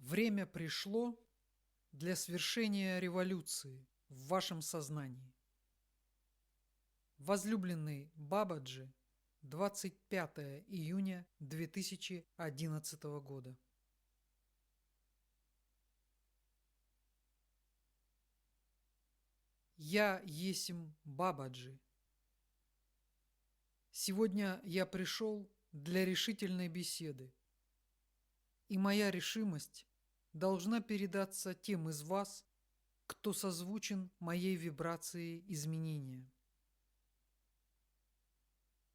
Время пришло для свершения революции в вашем сознании. Возлюбленный Бабаджи, 25 июня 2011 года. Я есмь Бабаджи. Сегодня я пришел для решительной беседы, и моя решимость должна передаться тем из вас, кто созвучен моей вибрации изменения.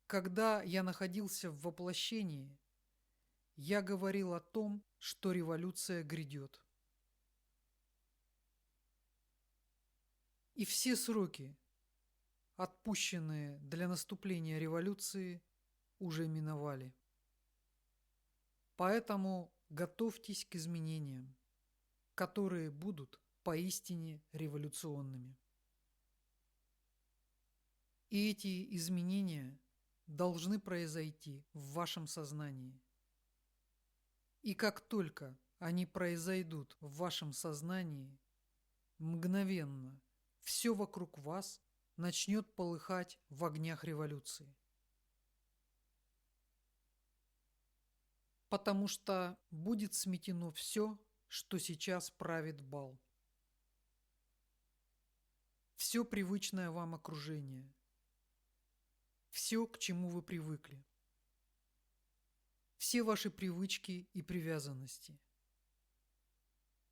Когда я находился в воплощении, я говорил о том, что революция грядет. И все сроки, отпущенные для наступления революции, уже миновали. Поэтому готовьтесь к изменениям, которые будут поистине революционными. И эти изменения должны произойти в вашем сознании. И как только они произойдут в вашем сознании, мгновенно все вокруг вас начнет полыхать в огнях революции. Потому что будет сметено все, что сейчас правит бал. Все привычное вам окружение. Все, к чему вы привыкли. Все ваши привычки и привязанности.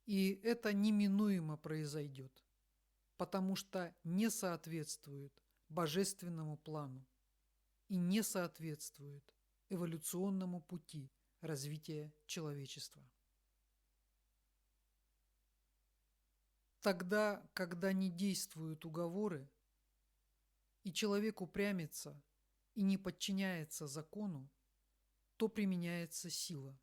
И это неминуемо произойдет, потому что не соответствует божественному плану и не соответствует эволюционному пути развития человечества. Тогда, когда не действуют уговоры, и человек упрямится и не подчиняется закону, то применяется сила.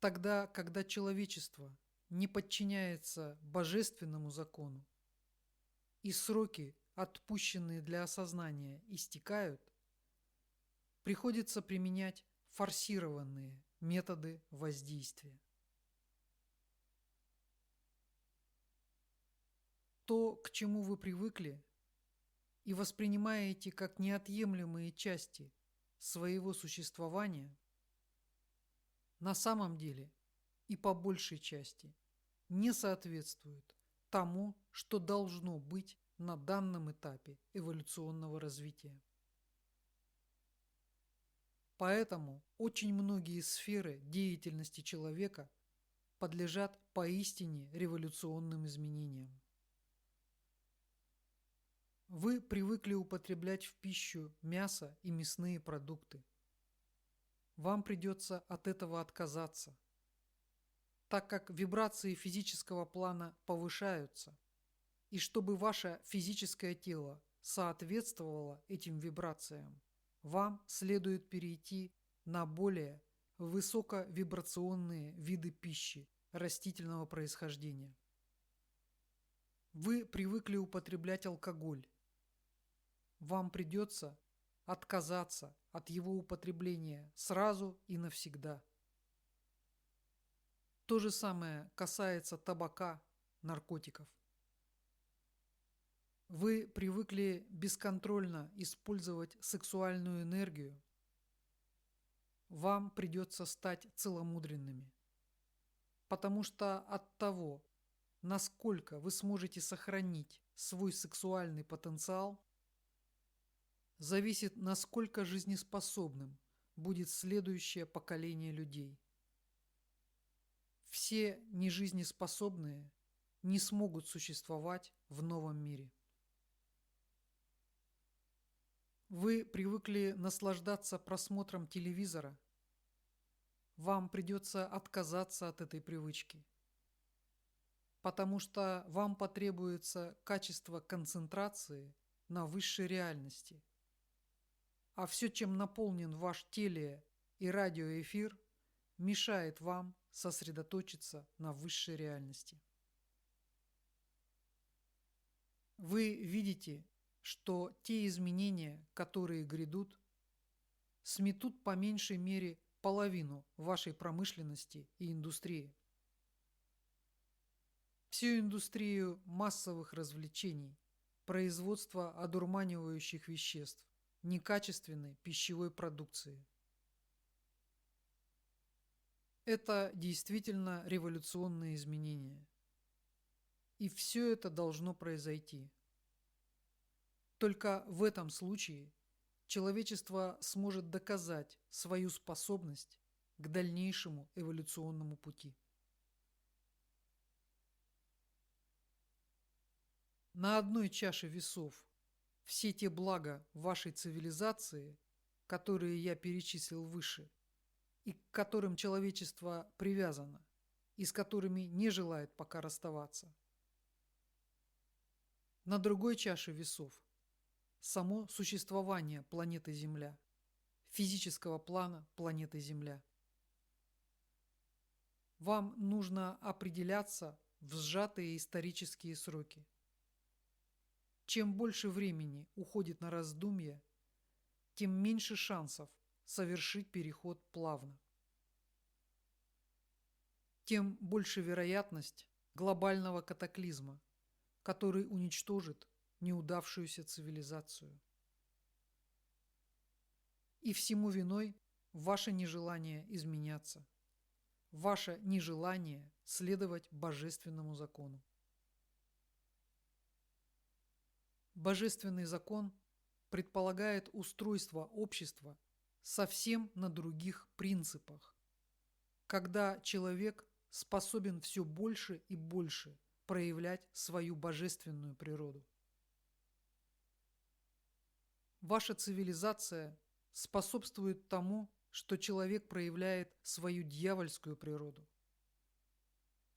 Тогда, когда человечество не подчиняется божественному закону, и сроки, отпущенные для осознания, истекают, приходится применять форсированные методы воздействия. То, к чему вы привыкли и воспринимаете как неотъемлемые части своего существования, на самом деле и по большей части не соответствует тому, что должно быть на данном этапе эволюционного развития. Поэтому очень многие сферы деятельности человека подлежат поистине революционным изменениям. Вы привыкли употреблять в пищу мясо и мясные продукты. Вам придется от этого отказаться, так как вибрации физического плана повышаются, и чтобы ваше физическое тело соответствовало этим вибрациям, вам следует перейти на более высоковибрационные виды пищи растительного происхождения. Вы привыкли употреблять алкоголь. Вам придется отказаться от его употребления сразу и навсегда. То же самое касается табака, наркотиков. Вы привыкли бесконтрольно использовать сексуальную энергию. Вам придется стать целомудренными, потому что от того, насколько вы сможете сохранить свой сексуальный потенциал, зависит, насколько жизнеспособным будет следующее поколение людей. Все нежизнеспособные не смогут существовать в новом мире. Вы привыкли наслаждаться просмотром телевизора. Вам придется отказаться от этой привычки, потому что вам потребуется качество концентрации на высшей реальности. А все, чем наполнен ваш теле- и радиоэфир, мешает вам сосредоточиться на высшей реальности. Вы видите, что те изменения, которые грядут, сметут по меньшей мере половину вашей промышленности и индустрии. Всю индустрию массовых развлечений, производства одурманивающих веществ, некачественной пищевой продукции. Это действительно революционные изменения. И все это должно произойти. Только в этом случае человечество сможет доказать свою способность к дальнейшему эволюционному пути. На одной чаше весов все те блага вашей цивилизации, которые я перечислил выше, и к которым человечество привязано, и с которыми не желает пока расставаться. На другой чаше весов само существование планеты Земля, физического плана планеты Земля. Вам нужно определяться в сжатые исторические сроки. Чем больше времени уходит на раздумья, тем меньше шансов совершить переход плавно. Тем больше вероятность глобального катаклизма, который уничтожит неудавшуюся цивилизацию. И всему виной ваше нежелание изменяться, ваше нежелание следовать божественному закону. Божественный закон предполагает устройство общества совсем на других принципах, когда человек способен все больше и больше проявлять свою божественную природу. Ваша цивилизация способствует тому, что человек проявляет свою дьявольскую природу.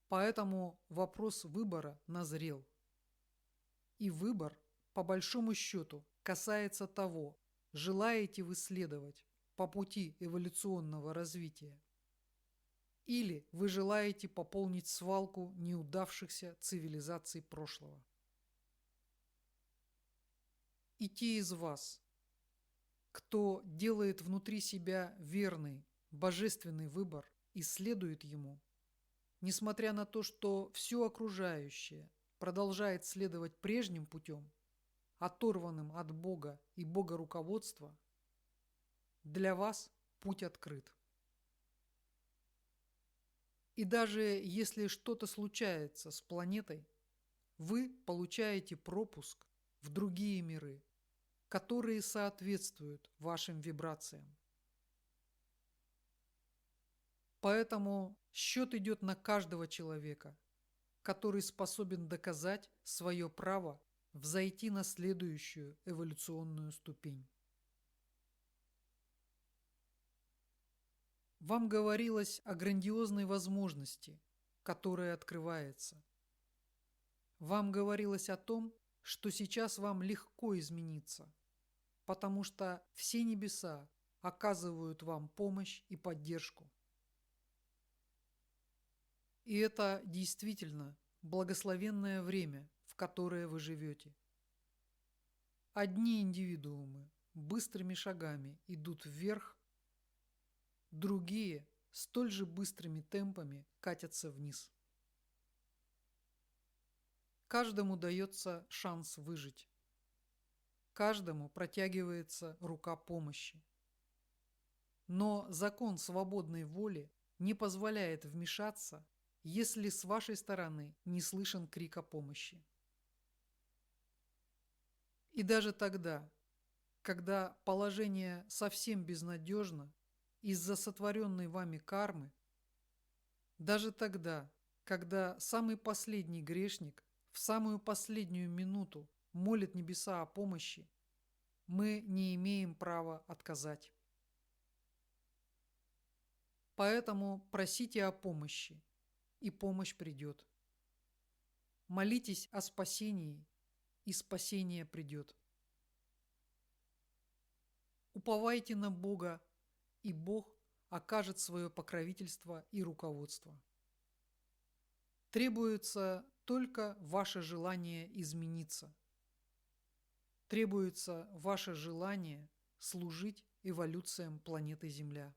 Поэтому вопрос выбора назрел. И выбор, по большому счету, касается того, желаете вы следовать по пути эволюционного развития, или вы желаете пополнить свалку неудавшихся цивилизаций прошлого. И те из вас, кто делает внутри себя верный, божественный выбор и следует ему, несмотря на то, что все окружающее продолжает следовать прежним путем, оторванным от Бога и Бога-руководства, для вас путь открыт. И даже если что-то случается с планетой, вы получаете пропуск в другие миры, которые соответствуют вашим вибрациям. Поэтому счет идет на каждого человека, который способен доказать свое право взойти на следующую эволюционную ступень. Вам говорилось о грандиозной возможности, которая открывается. Вам говорилось о том, что сейчас вам легко измениться, потому что все небеса оказывают вам помощь и поддержку. И это действительно благословенное время, в которое вы живете. Одни индивидуумы быстрыми шагами идут вверх, другие столь же быстрыми темпами катятся вниз. Каждому дается шанс выжить. Каждому протягивается рука помощи. Но закон свободной воли не позволяет вмешаться, если с вашей стороны не слышен крик о помощи. И даже тогда, когда положение совсем безнадежно из-за сотворенной вами кармы, даже тогда, когда самый последний грешник в самую последнюю минуту молит небеса о помощи, мы не имеем права отказать. Поэтому просите о помощи, и помощь придет. Молитесь о спасении, и спасение придет. Уповайте на Бога, и Бог окажет свое покровительство и руководство. Требуется только ваше желание измениться. Требуется ваше желание служить эволюциям планеты Земля.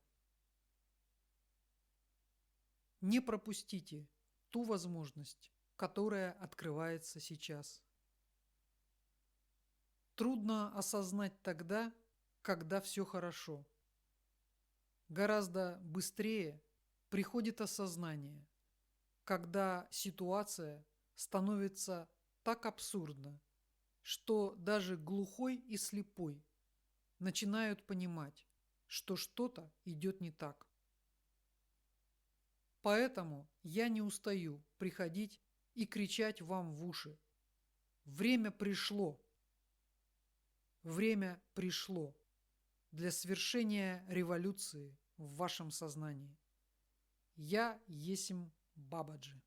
Не пропустите ту возможность, которая открывается сейчас. Трудно осознать тогда, когда все хорошо. Гораздо быстрее приходит осознание, когда ситуация становится так абсурдна, что даже глухой и слепой начинают понимать, что что-то идет не так. Поэтому я не устаю приходить и кричать вам в уши. Время пришло. Время пришло для свершения революции в вашем сознании. Я есмь Бабаджи.